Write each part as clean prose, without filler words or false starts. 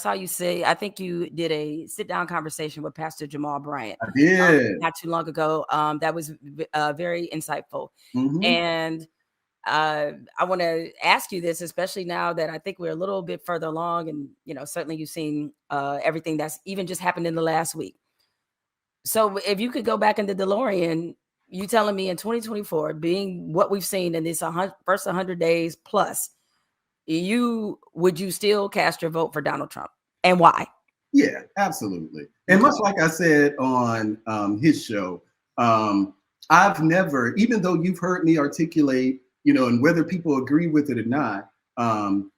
saw you say, I think you did a sit down conversation with Pastor Jamal Bryant I did. not too long ago. That was very insightful. Hmm. And I want to ask you this, especially now that I think we're a little bit further along, and certainly you've seen everything that's even just happened in the last week. So if you could go back in the DeLorean, you telling me in 2024, being what we've seen in this first 100 days plus, would you still cast your vote for Donald Trump, and why? Yeah, absolutely. And Okay. much like I said on his show, I've never, even though you've heard me articulate, and whether people agree with it or not,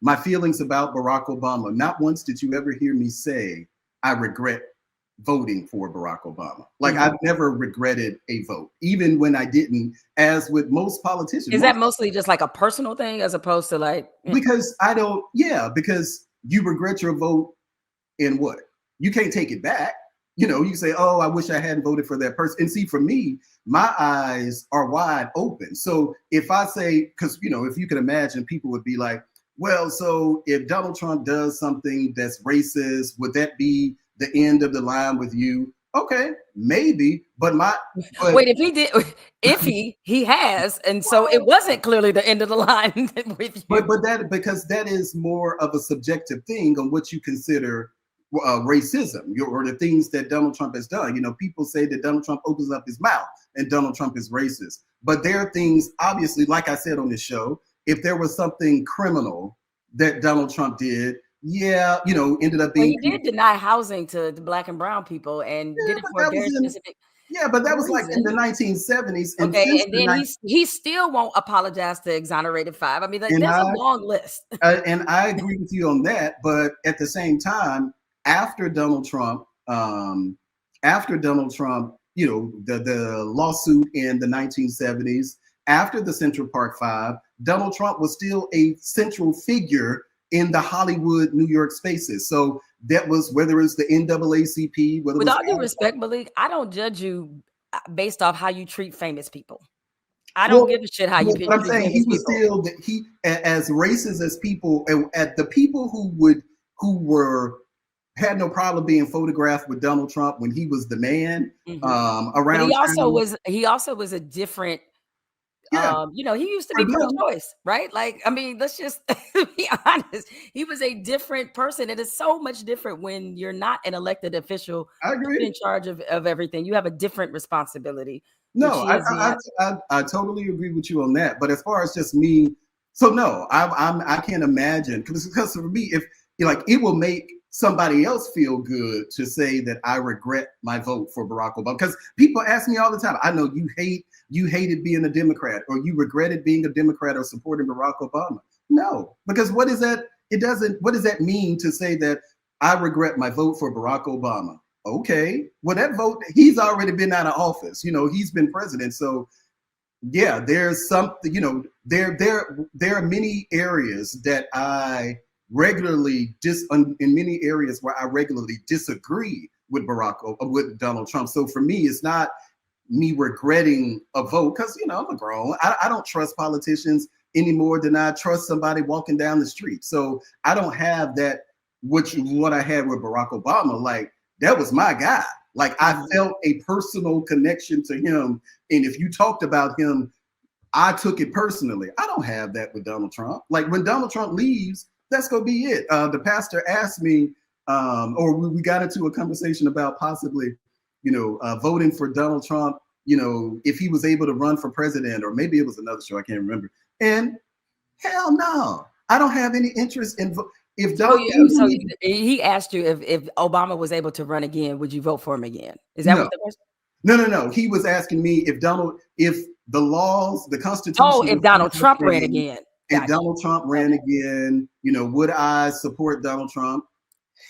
my feelings about Barack Obama, not once did you ever hear me say, I regret voting for Barack Obama. Like, Mhm. I've never regretted a vote, even when I didn't, as with most politicians. Is that mostly just like a personal thing as opposed to like, Because I don't, yeah, because you regret your vote in what? You can't take it back. You say, oh, I wish I hadn't voted for that person. And see, for me, my eyes are wide open. So if I say, because, if you can imagine, people would be like, well, so if Donald Trump does something that's racist, would that be the end of the line with you? Okay, maybe. But wait, if he did, if he has, and so it wasn't clearly the end of the line with you. but that, because that is more of a subjective thing on what you consider racism, or the things that Donald Trump has done. People say that Donald Trump opens up his mouth and Donald Trump is racist. But there are things, obviously, like I said on this show, if there was something criminal that Donald Trump did, yeah, ended up Well, being. he did deny housing to the Black and brown people, and Yeah, did it but for a that was very in. specific Yeah, but that was like in the reason. 1970s, and Okay, since and the then 19, he still won't apologize to exonerated five. I mean, like, and there's a long list. I agree with you on that. But at the same time, after Donald Trump, after Donald Trump, the lawsuit in the 1970s, after the Central Park Five, Donald Trump was still a central figure in the Hollywood, New York spaces. So that was, whether it's the NAACP, whether it With was all due respect, Malik, I don't judge you based off how you treat famous people. I don't well, give a shit how you well, what I'm treat saying, he famous was people. still that he, as racist as people, at the people who were had no problem being photographed with Donald Trump when he was the man Mhm. But around town. he also was a different, Yeah, he used to for be them, pro-choice, right? Like, I mean, let's just be honest. He was a different person. It is so much different when you're not an elected official I put in agree. charge of everything. You have a different responsibility, which No, is I totally agree with you on that. But as far as just me, so no, I can't imagine, because for me, if like, it will make somebody else feel good to say that I regret my vote for Barack Obama. Because people ask me all the time, I know you hated being a Democrat, or you regretted being a Democrat or supporting Barack Obama. No, because what is that? It doesn't. What does that mean to say that I regret my vote for Barack Obama? Okay, well, that vote, he's already been out of office. He's been president. So yeah, there's something. There are many areas that I regularly in many areas where I regularly disagree with with Donald Trump. So for me, it's not me regretting a vote, because I'm a grown. I don't trust politicians any more than I trust somebody walking down the street. So I don't have that, what I had with Barack Obama. Like, that was my guy. Like, I Mhm. felt a personal connection to him, and if you talked about him, I took it personally. I don't have that with Donald Trump. Like, when Donald Trump leaves, that's gonna be it. The pastor asked me, or we got into a conversation about possibly, voting for Donald Trump. If he was able to run for president, or maybe it was another show, I can't remember. And hell no, I don't have any interest in. If So Donald, so even he asked you if Obama was able to run again, would you vote for him again? Is that no, what the question? no. He was asking me if the laws, the Oh, Constitution if was Donald still the Trump ran same, again. if Got you. Donald Trump ran Okay. again, would I support Donald Trump?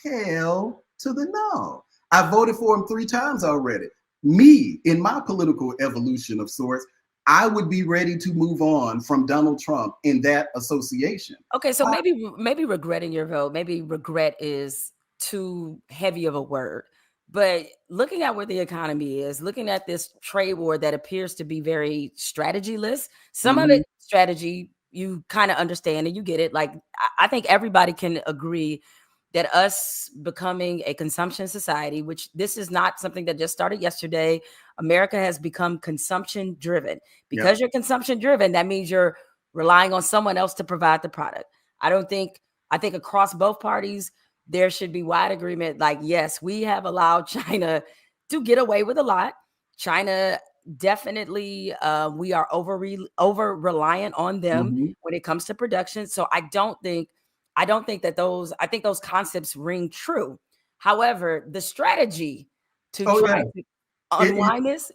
Hell to the no. I voted for him 3 times already. Me, in my political evolution of sorts, I would be ready to move on from Donald Trump in that association. Okay, so maybe regretting your vote, maybe regret is too heavy of a word. But looking at where the economy is, looking at this trade war that appears to be very strategyless, some of Mhm. it strategy you kind of understand and you get it. Like I think everybody can agree that us becoming a consumption society, which this is not something that just started yesterday. America has become consumption driven. Yep. Because you're consumption driven, that means you're relying on someone else to provide the product. I think across both parties, there should be wide agreement. Like, yes, we have allowed China to get away with a lot. China definitely, we are over reliant on them Mm-hmm. when it comes to production. So I don't think that I think those concepts ring true. However, the strategy to Oh try yeah. to It, unwind this,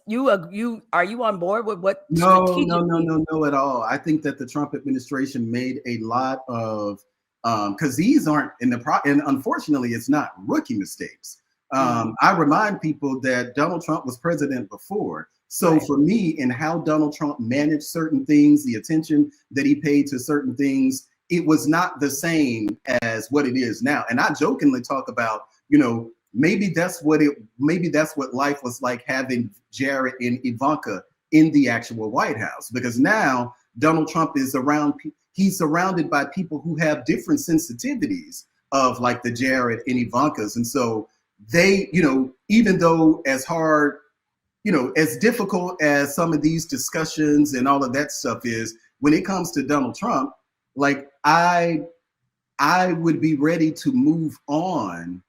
are you on board with what No, no, no, strategically? no, no, at all. I think that the Trump administration made a lot of because these aren't and unfortunately, it's not rookie mistakes. Mhm. I remind people that Donald Trump was president before. So Right. for me, in how Donald Trump managed certain things, the attention that he paid to certain things, it was not the same as what it is now. And I jokingly talk about, maybe that's what life was like having Jared and Ivanka in the actual White House, because now Donald Trump is he's surrounded by people who have different sensitivities of like the Jared and Ivankas. And so they, even though as hard, as difficult as some of these discussions and all of that stuff is, when it comes to Donald Trump, like I would be ready to move on